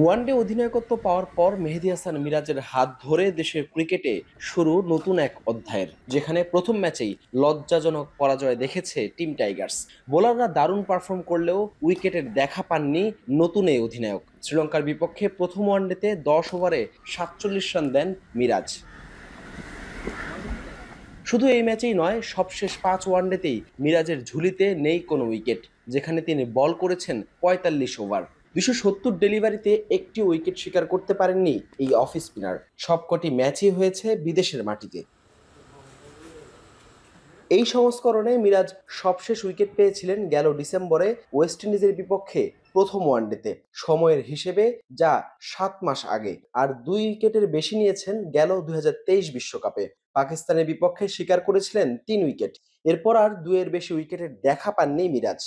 One day অধিনায়কত্ব পাওয়ার পর মেহেদী হাসান মিরাজের হাত ধরে দেশের ক্রিকেটে শুরু নতুন এক অধ্যায়ের, যেখানে প্রথম ম্যাচেই লজ্জাজনক পরাজয় দেখেছে টিম টাইগার্স। বোলাররা দারুণ পারফর্ম করলেও উইকেটের দেখা পাননি নতুন এই অধিনায়ক। শ্রীলঙ্কার বিপক্ষে প্রথম ওয়ানডেতে 10 ওভারে 47 রান দেন মিরাজ। শুধু এই ম্যাচেই নয়, সবশেষ 5 ওয়ানডেতেই মিরাজের ঝুলিতে নেই কোনো উইকেট, যেখানে তিনি বল করেছেন 45 ওভার। 270 ডেলিভারিতে একটি উইকেট শিকার করতে পারেননি এই অফ স্পিনার। সবকটি ম্যাচই হয়েছে বিদেশের মাটিতে। এই সংস্করণে মিরাজ সবশেষ উইকেট পেয়েছিলেন গেল ডিসেম্বরে ওয়েস্ট ইন্ডিজের বিপক্ষে প্রথম ওয়ানডেতে, সময়ের হিসেবে যা 7 মাস আগে। আর 2 উইকেটের বেশি নিয়েছেন গেল 2023 বিশ্বকাপে। পাকিস্তানের বিপক্ষে শিকার করেছিলেন 3 উইকেট। এরপর আর 2-এর বেশি উইকেটের দেখা পাননি মিরাজ।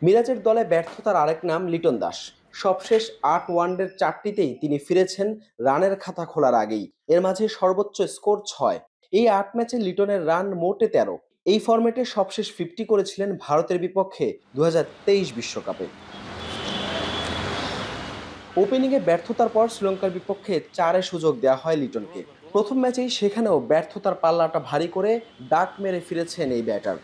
মিরাজের দলে ব্যর্থতার আরেক নাম লিটন দাস। সবশেষ 8 ওয়ানডের 4টিতেই তিনি ফিরেছেন রানের খাতা খোলার আগেই। এর মাঝে সর্বোচ্চ স্কোর 6। এই 8 ম্যাচে লিটনের রান মোটে 13। এই ফরম্যাটে সবশেষ 50 করেছিলেন ভারতের বিপক্ষে 2023 বিশ্বকাপে। ওপেনিংয়ে ব্যর্থতার পর শ্রীলঙ্কার বিপক্ষে 4-এ সুযোগ দেওয়া হয় লিটনকে। প্রথম ম্যাচেই সেখানেও ব্যর্থতার পাল্লাটা ভারী করে ডাক মেরে ফিরেছেন এই ব্যাটার।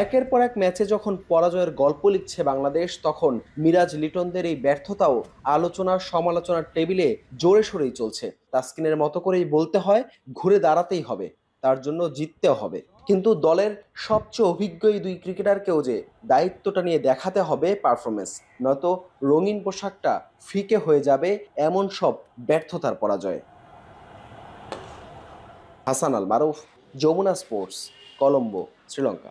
একের পর এক ম্যাচে যখন পরাজয়ের গল্প লিখছে বাংলাদেশ, তখন মিরাজ লিটনদের এই ব্যর্থতাও আলোচনার সমালোচনার টেবিলে জোরে সোরেই চলছে। তাসকিনের মতো করেই বলতে হয়, ঘুরে দাঁড়াতেই হবে, তার জন্য জিততেও হবে। কিন্তু দলের সবচেয়ে অভিজ্ঞ এই 2 ক্রিকেটারকেও যে দায়িত্বটা নিয়ে দেখাতে হবে পারফরমেন্স, নয়তো রঙিন পোশাকটা ফিকে হয়ে যাবে এমন সব ব্যর্থতার পরাজয়ে। হাসান আল মারুফ, যমুনা স্পোর্টস, কলম্বো, শ্রীলঙ্কা।